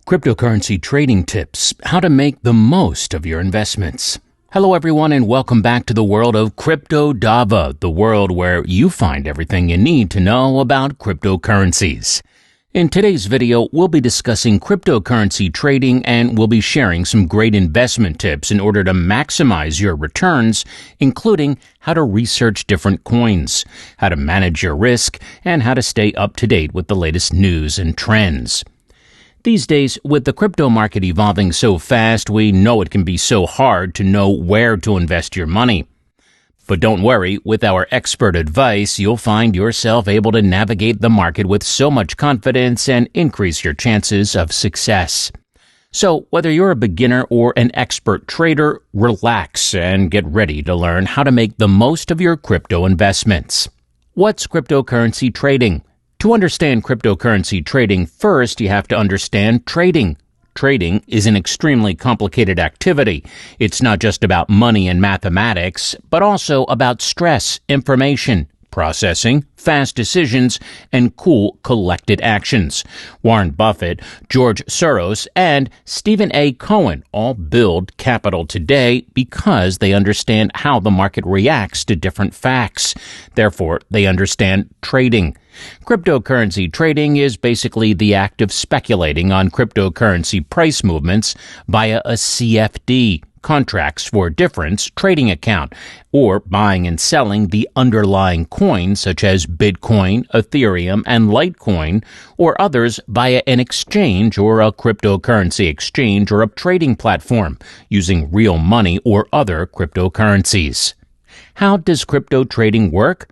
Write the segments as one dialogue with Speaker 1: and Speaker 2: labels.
Speaker 1: Cryptocurrency trading tips, how to make the most of your investments. Hello everyone and welcome back to the world of CryptoDava, the world where you find everything you need to know about cryptocurrencies. In today's video, we'll be discussing cryptocurrency trading and we'll be sharing some great investment tips in order to maximize your returns, including how to research different coins, how to manage your risk, and how to stay up to date with the latest news and trends. These days, with the crypto market evolving so fast, we know it can be so hard to know where to invest your money. But don't worry, with our expert advice, you'll find yourself able to navigate the market with so much confidence and increase your chances of success. So, whether you're a beginner or an expert trader, relax and get ready to learn how to make the most of your crypto investments. What's cryptocurrency trading? To understand cryptocurrency trading, first you have to understand trading. Trading is an extremely complicated activity. It's not just about money and mathematics, but also about stress, information, processing, fast decisions, and cool collected actions. Warren Buffett, George Soros, and Stephen A. Cohen all build capital today because they understand how the market reacts to different facts. Therefore, they understand trading. Cryptocurrency trading is basically the act of speculating on cryptocurrency price movements via a CFD, contracts for difference trading account, or buying and selling the underlying coins such as Bitcoin, Ethereum, and Litecoin, or others via an exchange or a cryptocurrency exchange or a trading platform using real money or other cryptocurrencies. How does crypto trading work?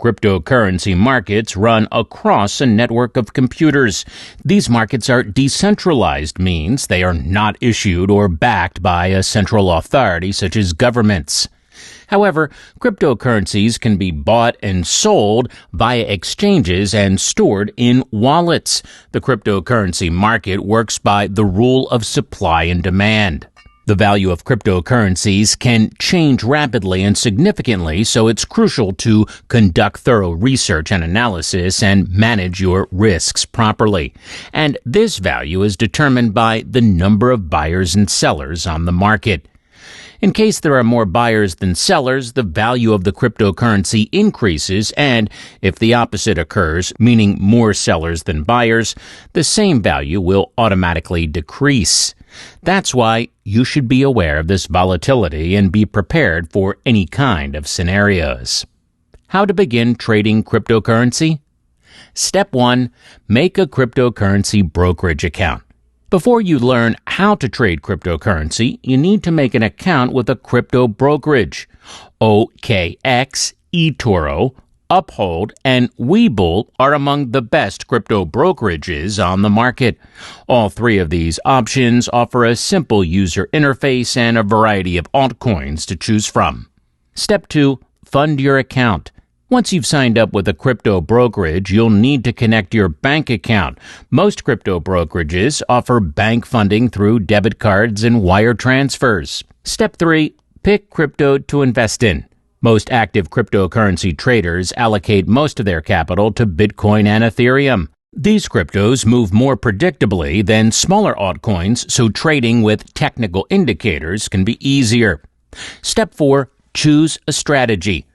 Speaker 1: Cryptocurrency markets run across a network of computers. These markets are decentralized, means they are not issued or backed by a central authority such as governments. However, cryptocurrencies can be bought and sold via exchanges and stored in wallets. The cryptocurrency market works by the rule of supply and demand. The value of cryptocurrencies can change rapidly and significantly, so it's crucial to conduct thorough research and analysis and manage your risks properly. And this value is determined by the number of buyers and sellers on the market. In case there are more buyers than sellers, the value of the cryptocurrency increases, and if the opposite occurs, meaning more sellers than buyers, the same value will automatically decrease. That's why you should be aware of this volatility and be prepared for any kind of scenarios. How to begin trading cryptocurrency? Step 1. Make a cryptocurrency brokerage account. Before you learn how to trade cryptocurrency, you need to make an account with a crypto brokerage. OKX, eToro, Uphold, and Webull are among the best crypto brokerages on the market. All three of these options offer a simple user interface and a variety of altcoins to choose from. Step 2. Fund your account. Once you've signed up with a crypto brokerage, you'll need to connect your bank account. Most crypto brokerages offer bank funding through debit cards and wire transfers. Step 3. Pick crypto to invest in. Most active cryptocurrency traders allocate most of their capital to Bitcoin and Ethereum. These cryptos move more predictably than smaller altcoins, so trading with technical indicators can be easier. Step 4. Choose a strategy.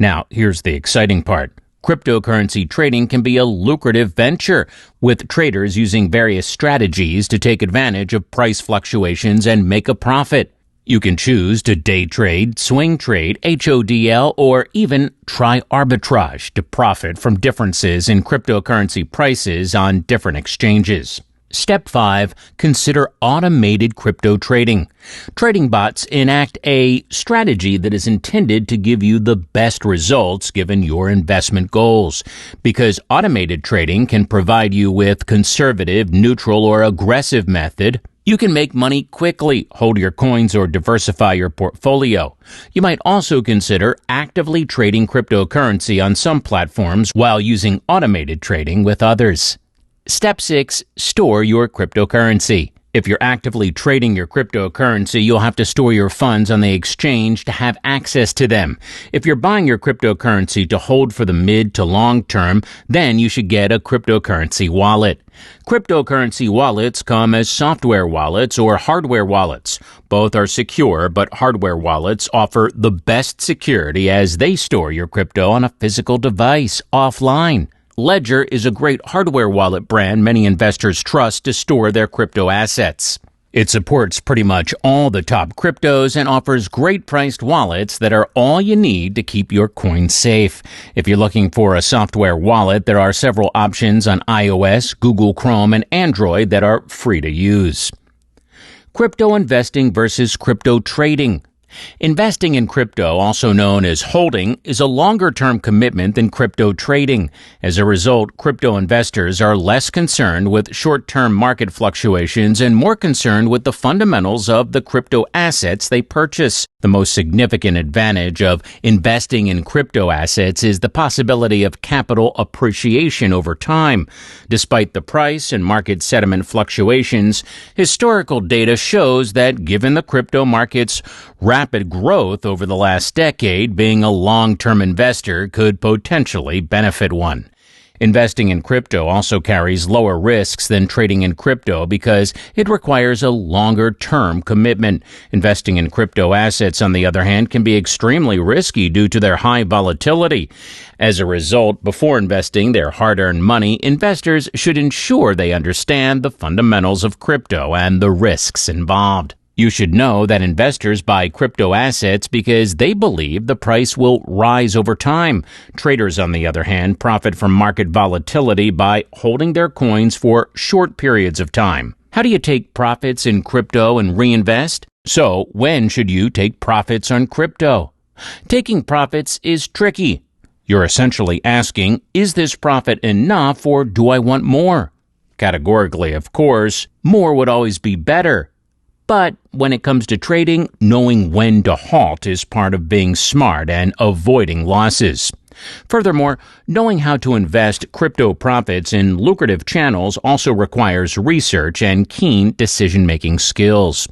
Speaker 1: Now, here's the exciting part. Cryptocurrency trading can be a lucrative venture, with traders using various strategies to take advantage of price fluctuations and make a profit. You can choose to day trade, swing trade, HODL, or even try arbitrage to profit from differences in cryptocurrency prices on different exchanges. Step 5. Consider automated crypto trading. Trading bots enact a strategy that is intended to give you the best results given your investment goals. Because automated trading can provide you with conservative, neutral, or aggressive method, you can make money quickly, hold your coins, or diversify your portfolio. You might also consider actively trading cryptocurrency on some platforms while using automated trading with others. Step 6. Store your cryptocurrency. If you're actively trading your cryptocurrency, you'll have to store your funds on the exchange to have access to them. If you're buying your cryptocurrency to hold for the mid to long term, then you should get a cryptocurrency wallet. Cryptocurrency wallets come as software wallets or hardware wallets. Both are secure, but hardware wallets offer the best security as they store your crypto on a physical device offline. Ledger is a great hardware wallet brand many investors trust to store their crypto assets. It supports pretty much all the top cryptos and offers great priced wallets that are all you need to keep your coins safe. If you're looking for a software wallet, there are several options on iOS, Google Chrome, and Android that are free to use. Crypto investing versus crypto trading. Investing in crypto, also known as holding, is a longer-term commitment than crypto trading. As a result, crypto investors are less concerned with short-term market fluctuations and more concerned with the fundamentals of the crypto assets they purchase. The most significant advantage of investing in crypto assets is the possibility of capital appreciation over time. Despite the price and market sentiment fluctuations, historical data shows that given the crypto market's rapid growth over the last decade, being a long-term investor could potentially benefit one. Investing in crypto also carries lower risks than trading in crypto because it requires a longer-term commitment. Investing in crypto assets, on the other hand, can be extremely risky due to their high volatility. As a result, before investing their hard-earned money, investors should ensure they understand the fundamentals of crypto and the risks involved. You should know that investors buy crypto assets because they believe the price will rise over time. Traders, on the other hand, profit from market volatility by holding their coins for short periods of time. How do you take profits in crypto and reinvest? So, when should you take profits on crypto? Taking profits is tricky. You're essentially asking, is this profit enough or do I want more? Categorically, of course, more would always be better. But when it comes to trading, knowing when to halt is part of being smart and avoiding losses. Furthermore, knowing how to invest crypto profits in lucrative channels also requires research and keen decision-making skills.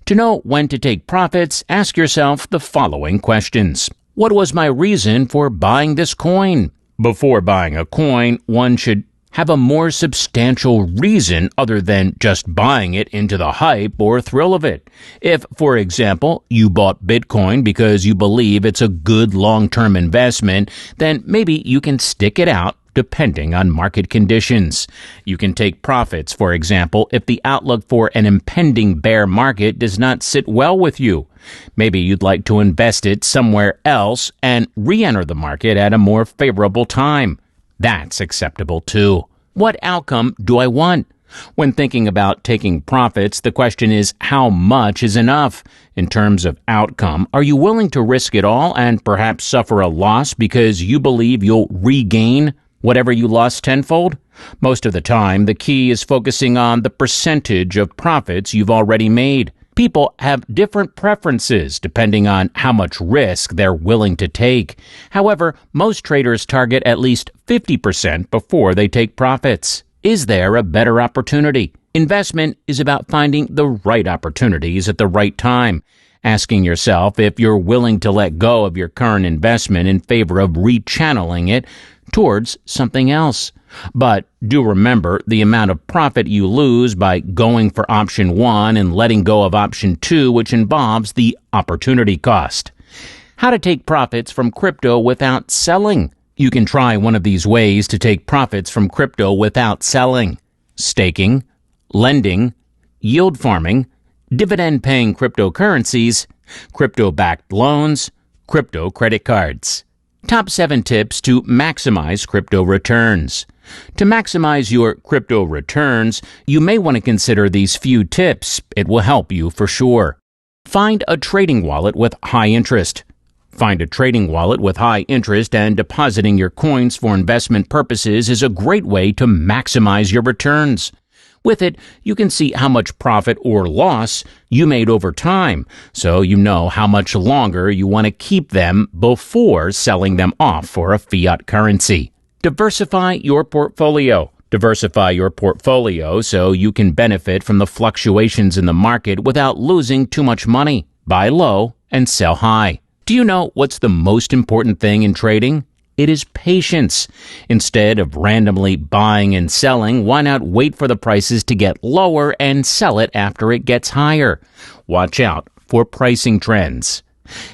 Speaker 1: To know when to take profits, ask yourself the following questions. What was my reason for buying this coin? Before buying a coin, one should have a more substantial reason other than just buying it into the hype or thrill of it. If, for example, you bought Bitcoin because you believe it's a good long-term investment, then maybe you can stick it out depending on market conditions. You can take profits, for example, if the outlook for an impending bear market does not sit well with you. Maybe you'd like to invest it somewhere else and re-enter the market at a more favorable time. That's acceptable too. What outcome do I want? When thinking about taking profits, the question is how much is enough? In terms of outcome, are you willing to risk it all and perhaps suffer a loss because you believe you'll regain whatever you lost tenfold? Most of the time, the key is focusing on the percentage of profits you've already made. People have different preferences depending on how much risk they're willing to take. However, most traders target at least 50% before they take profits. Is there a better opportunity? Investment is about finding the right opportunities at the right time. Asking yourself if you're willing to let go of your current investment in favor of rechanneling it towards something else. But do remember the amount of profit you lose by going for option 1 and letting go of option 2, which involves the opportunity cost. How to take profits from crypto without selling. You can try one of these ways to take profits from crypto without selling: staking, lending, yield farming, dividend-paying cryptocurrencies, crypto-backed loans, crypto credit cards. Top 7 tips to maximize crypto returns. To maximize your crypto returns, you may want to consider these few tips. It will help you for sure. Find a trading wallet with high interest. Find a trading wallet with high interest, and depositing your coins for investment purposes is a great way to maximize your returns. With it, you can see how much profit or loss you made over time, so you know how much longer you want to keep them before selling them off for a fiat currency. Diversify your portfolio. Diversify your portfolio so you can benefit from the fluctuations in the market without losing too much money. Buy low and sell high. Do you know what's the most important thing in trading? It is patience. Instead of randomly buying and selling, why not wait for the prices to get lower and sell it after it gets higher? Watch out for pricing trends.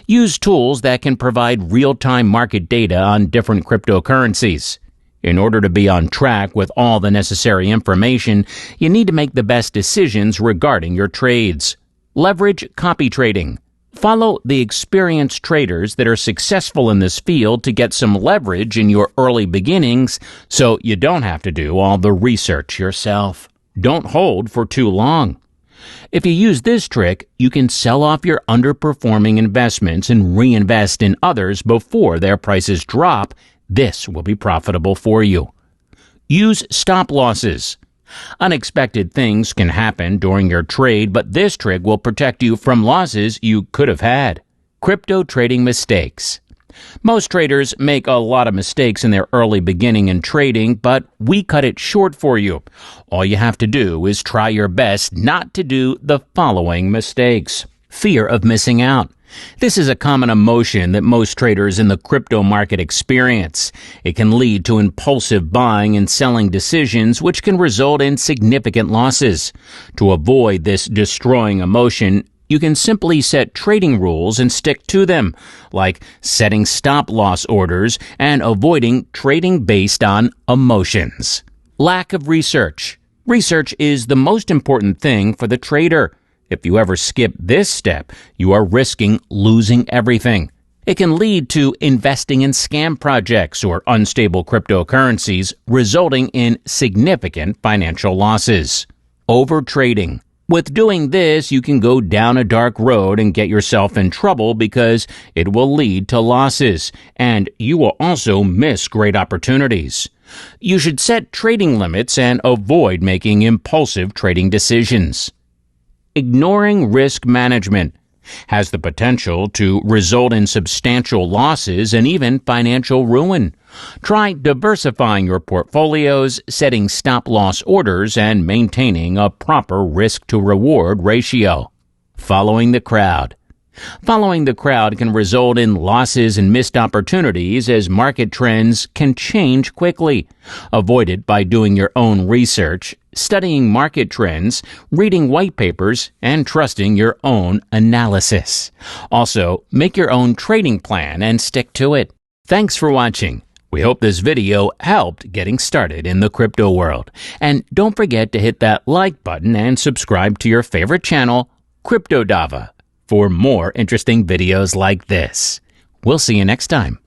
Speaker 1: Use tools that can provide real-time market data on different cryptocurrencies. In order to be on track with all the necessary information, you need to make the best decisions regarding your trades. Leverage copy trading. Follow the experienced traders that are successful in this field to get some leverage in your early beginnings so you don't have to do all the research yourself. Don't hold for too long. If you use this trick, you can sell off your underperforming investments and reinvest in others before their prices drop. This will be profitable for you. Use stop losses. Unexpected things can happen during your trade, but this trick will protect you from losses you could have had. Crypto trading mistakes. Most traders make a lot of mistakes in their early beginning in trading, but we cut it short for you. All you have to do is try your best not to do the following mistakes. Fear of missing out. This is a common emotion that most traders in the crypto market experience. It can lead to impulsive buying and selling decisions, which can result in significant losses. To avoid this destroying emotion, you can simply set trading rules and stick to them, like setting stop-loss orders and avoiding trading based on emotions. Lack of research. Research is the most important thing for the trader. If you ever skip this step, you are risking losing everything. It can lead to investing in scam projects or unstable cryptocurrencies, resulting in significant financial losses. Overtrading. With doing this, you can go down a dark road and get yourself in trouble because it will lead to losses, and you will also miss great opportunities. You should set trading limits and avoid making impulsive trading decisions. Ignoring risk management has the potential to result in substantial losses and even financial ruin. Try diversifying your portfolios, setting stop-loss orders, and maintaining a proper risk-to-reward ratio. Following the crowd. Following the crowd can result in losses and missed opportunities as market trends can change quickly. Avoid it by doing your own research, studying market trends, reading white papers, and trusting your own analysis. Also, make your own trading plan and stick to it. Thanks for watching. We hope this video helped getting started in the crypto world. And don't forget to hit that like button and subscribe to your favorite channel, Crypto Dava, for more interesting videos like this. We'll see you next time.